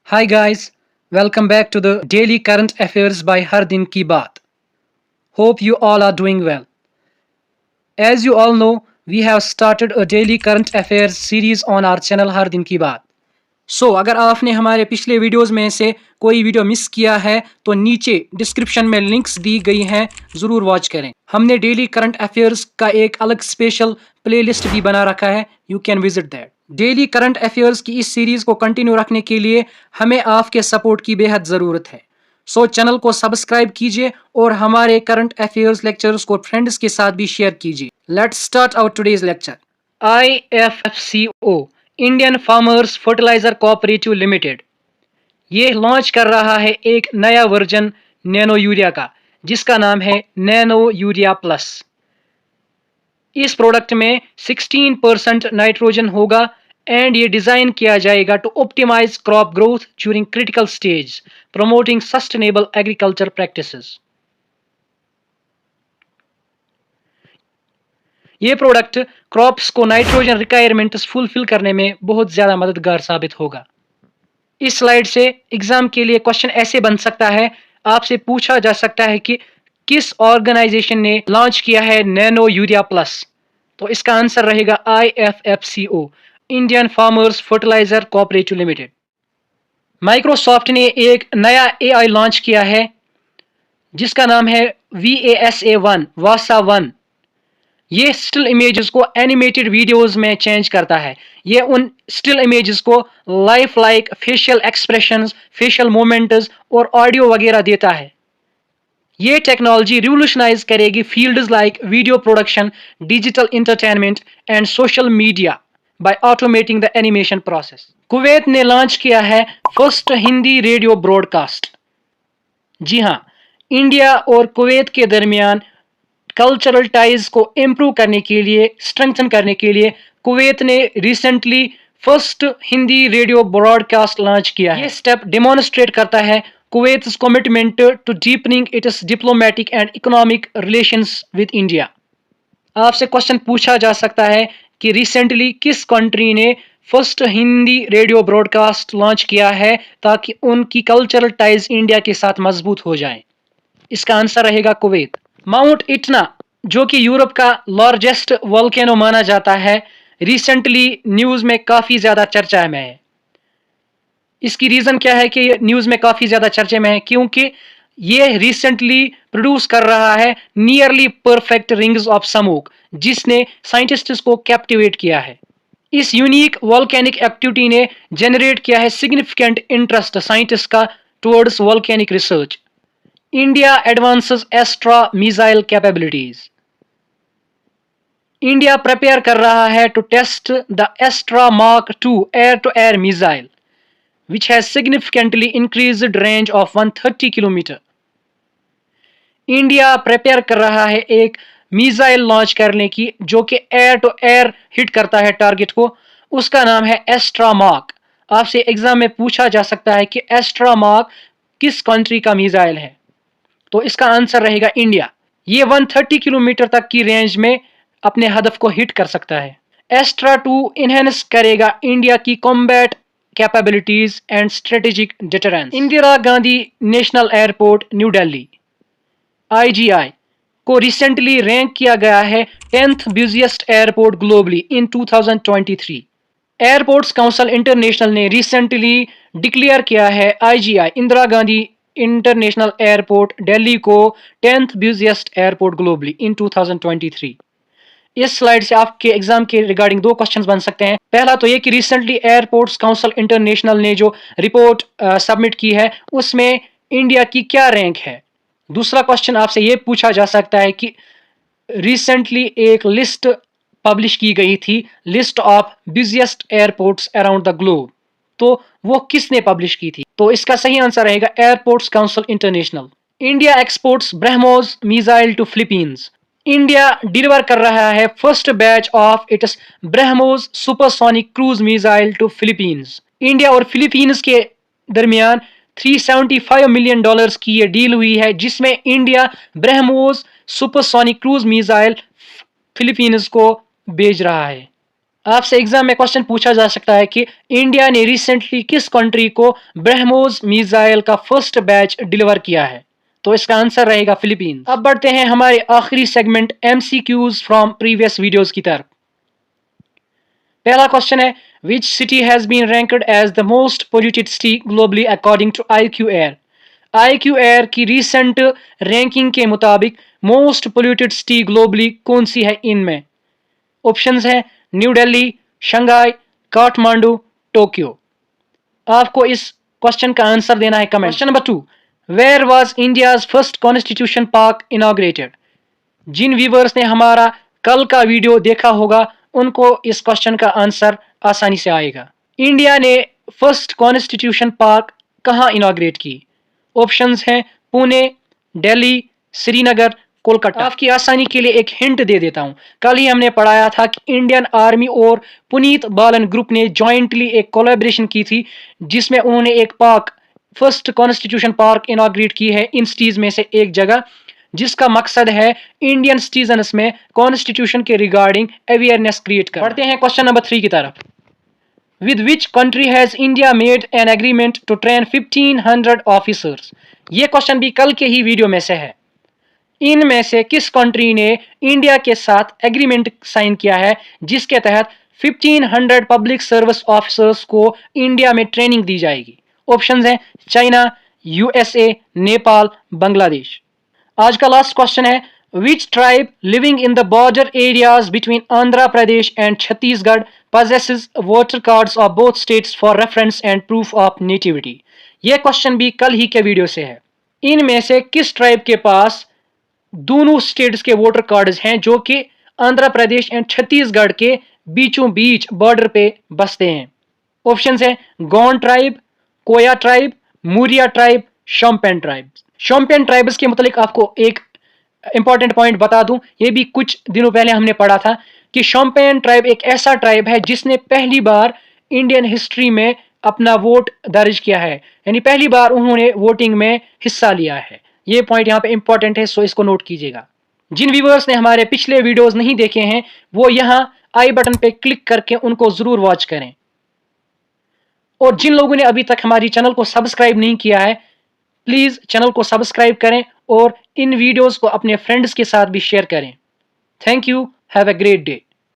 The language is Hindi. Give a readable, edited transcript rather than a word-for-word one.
Hi guys, welcome back to the Daily Current Affairs by Har Din Ki Baat. Hope you all are doing well. As you all know, we have started a daily current affairs series on our channel Har Din Ki Baat. अगर आपने हमारे पिछले वीडियोस में से कोई वीडियो मिस किया है तो नीचे डिस्क्रिप्शन में लिंक्स दी गई हैं, ज़रूर वॉच करें। हमने डेली करंट अफेयर्स का एक अलग स्पेशल प्लेलिस्ट भी बना रखा है, you can visit that. Daily current affairs की इस सीरीज को कंटिन्यू रखने के लिए हमें आपके सपोर्ट की बेहद ज़रूरत है। चैनल को सब्सक्राइब कीजिए और हमारे करंट अफेयर्स लेक्चर्स को फ्रेंड्स के साथ भी शेयर कीजिए। Let's start our today's lecture. IFFCO Indian farmers fertiliser cooperative limited ये लॉन्च कर रहा है एक नया वर्जन नैनो यूरिया का, जिसका नाम है नैनो यूरिया प्लस। इस प्रोडक्ट में 16% नाइट्रोजन होगा एंड ये डिजाइन किया जाएगा to optimise crop growth during critical stage, promoting sustainable agriculture practices. ये प्रोडक्ट क्रॉप्स को नाइट्रोजन रिक्वायरमेंट्स फुलफिल करने में बहुत ज़्यादा मददगार साबित होगा। इस स्लाइड से एग्जाम के लिए क्वेश्चन ऐसे बन सकता है, आपसे पूछा जा सकता है कि किस ऑर्गेनाइजेशन ने लॉन्च किया है नैनो यूरिया प्लस। तो इसका आंसर रहेगा IFFCO, Indian farmers fertiliser cooperative limited. Microsoft ने एक नया AI लॉन्च किया है जिसका नाम है VASA1 वासा 1। ये स्टिल इमेजेस को एनिमेटेड वीडियोस में चेंज करता है। ये उन स्टिल इमेजेस को life like facial expressions, facial moments और ऑडियो वगैरह देता है। ये टेक्नोलॉजी रिवोल्यूशनाइज करेगी fields like video production, digital entertainment and social media bye automating the animation process. Kuwait ने लॉन्च किया है फर्स्ट हिंदी रेडियो ब्रॉडकास्ट। जी हाँ, इंडिया और कुवैत के दरमियान कल्चरल टाइज को इम्प्रूव करने के लिए, स्ट्रेंथन करने के लिए कुवैत ने recently first Hindi radio broadcast launch किया है। ये स्टेप डेमोन्स्ट्रेट करता है Kuwait's commitment to deepening its diplomatic and economic relations with India. आपसे क्वेश्चन पूछा जा सकता है कि रिसेंटली किस कंट्री ने first Hindi radio broadcast launch किया है ताकि उनकी कल्चरल टाइज इंडिया के साथ मजबूत हो जाए। इसका आंसर रहेगा कुवैत। माउंट इटना, जो कि यूरोप का लार्जेस्ट वोल्केनो माना जाता है, रिसेंटली न्यूज में काफी ज्यादा चर्चा में है। इसकी रीजन क्या है कि न्यूज में काफी ज्यादा चर्चे में है? क्योंकि ये रिसेंटली प्रोड्यूस कर रहा है nearly perfect rings of smoke, जिसने साइंटिस्ट्स को कैप्टिवेट किया है। इस यूनिक वोल्केनिक एक्टिविटी ने जनरेट किया है सिग्निफिकेंट इंटरेस्ट साइंटिस्ट का towards volcanic research. India advances Astra missile capabilities. India prepare कर रहा है to test the Astra mark 2 air to air missile which has significantly increased range of 130 kilometre. India prepare कर रहा है एक मिसाइल लॉन्च करने की जो कि एयर टू एयर हिट करता है टारगेट को। उसका नाम है एस्ट्रा मार्क। आपसे एग्जाम में पूछा जा सकता है कि एस्ट्रा मार्क किस कंट्री का मिसाइल है, तो इसका आंसर रहेगा इंडिया। ये 130 किलोमीटर तक की रेंज में अपने हदफ को हिट कर सकता है। एस्ट्रा 2 इनहेंस करेगा इंडिया की combat capabilities and strategic deterrence. Indira Gandhi national airport new Delhi IGI को रिसेंटली रैंक किया गया है 10th बिजिएस्ट एयरपोर्ट ग्लोबली इन 2023। एयरपोर्ट्स काउंसिल इंटरनेशनल ने रिसेंटली डिक्लेयर किया है IGI Indira Gandhi international airport Delhi को 10th बिजिएस्ट एयरपोर्ट ग्लोबली इन 2023। इस स्लाइड से आपके एग्जाम के रिगार्डिंग दो क्वेश्चंस बन सकते हैं। पहला तो ये कि रिसेंटली एयरपोर्ट्स काउंसिल इंटरनेशनल ने जो रिपोर्ट सबमिट की है उसमें इंडिया की क्या रैंक है। दूसरा क्वेश्चन आपसे ये पूछा जा सकता है कि रिसेंटली एक लिस्ट पब्लिश की गई थी, list of busiest airports around the globe, तो वो किसने पब्लिश की थी? तो इसका सही आंसर रहेगा airports council international. India exports BrahMos missile to Philippines. India deliver कर रहा है first batch of its BrahMos supersonic cruise missile to Philippines. India और फिलीपींस के दरमियान $375 मिलियन की ये डील हुई है, जिसमें India BrahMos supersonic cruise missile Philippines को भेज रहा है। आपसे एग्जाम में क्वेश्चन पूछा जा सकता है कि इंडिया ने रिसेंटली किस कंट्री को ब्रह्मोस मिसाइल का फर्स्ट बैच डिलीवर किया है, तो इसका आंसर रहेगा फिलीपींस। अब बढ़ते हैं हमारे आखिरी segment MCQs from previous videos की तरफ। पहला क्वेश्चन है, which city has been ranked as the most polluted city globally according to IQ air. IQ air की रिसेंट रैंकिंग के मुताबिक मोस्ट पोल्यूटेड सिटी ग्लोबली कौन सी है इनमें? ऑप्शंस हैं new Delhi, Shanghai, Kathmandu, Tokyo. आपको इस क्वेश्चन का आंसर देना है comment. Question number 2, where was India's first constitution park inaugurated. जिन व्यूवर्स ने हमारा कल का वीडियो देखा होगा उनको इस क्वेश्चन का आंसर आसानी से आएगा। इंडिया ने फर्स्ट कॉन्स्टिट्यूशन पार्क कहां इनॉग्रेट की? ऑप्शंस हैं पुणे, दिल्ली, श्रीनगर, कोलकाता। आपकी आसानी के लिए एक हिंट दे देता हूं। कल ही हमने पढ़ाया था कि इंडियन आर्मी और पुनीत बालन ग्रुप ने जॉइंटली एक कोलैबोरेशन की थी जिसमें उन्होंने एक park, first constitution park inaugurate की है इन सिटीज में से एक जगह, जिसका मकसद है इंडियन सिटीजन्स में कॉन्स्टिट्यूशन के रिगार्डिंग अवेयरनेस क्रिएट करना। बढ़ते हैं क्वेश्चन नंबर 3 की तरफ। With which country has India made an agreement to train 1500 officers? ये क्वेश्चन भी कल के ही वीडियो में से है। इनमें से किस कंट्री ने इंडिया के साथ एग्रीमेंट साइन किया है जिसके तहत 1500 पब्लिक सर्विस ऑफिसर्स को इंडिया में ट्रेनिंग दी जाएगी? ऑप्शंस हैं चाइना, USA, नेपाल, बांग्लादेश। आज का लास्ट क्वेश्चन है, which tribe living in the border areas between Andhra Pradesh and Chhattisgarh possesses voter cards of both states for reference and proof of nativity? यह क्वेश्चन भी कल ही के वीडियो से है। इनमें से किस ट्राइब के पास दोनों स्टेट्स के वोटर कार्ड्स हैं जो कि आंध्र प्रदेश एंड छत्तीसगढ़ के बीचों बीच बॉर्डर पे बसते हैं? ऑप्शंस हैं Gond tribe, Koya tribe, Muria tribe, Shompen tribe. Shompen tribes के मुतालिक आपको एक इंपॉर्टेंट पॉइंट बता दूं, ये भी कुछ दिनों पहले हमने पढ़ा था कि शोम्पेन ट्राइब एक ऐसा ट्राइब है जिसने पहली बार इंडियन हिस्ट्री में अपना वोट दर्ज किया है, यानी पहली बार उन्होंने वोटिंग में हिस्सा लिया है। ये पॉइंट यहाँ पे इंपॉर्टेंट है, सो इसको नोट कीजिएगा। जिन व्यूवर्स ने हमारे पिछले वीडियोस नहीं देखे हैं वो यहाँ आई बटन पे क्लिक करके उनको जरूर वॉच करें, और जिन लोगों ने अभी तक हमारी चैनल को सब्सक्राइब नहीं किया है प्लीज चैनल को सब्सक्राइब करें और इन वीडियोस को अपने फ्रेंड्स के साथ भी शेयर करें। Thank you, have a great day.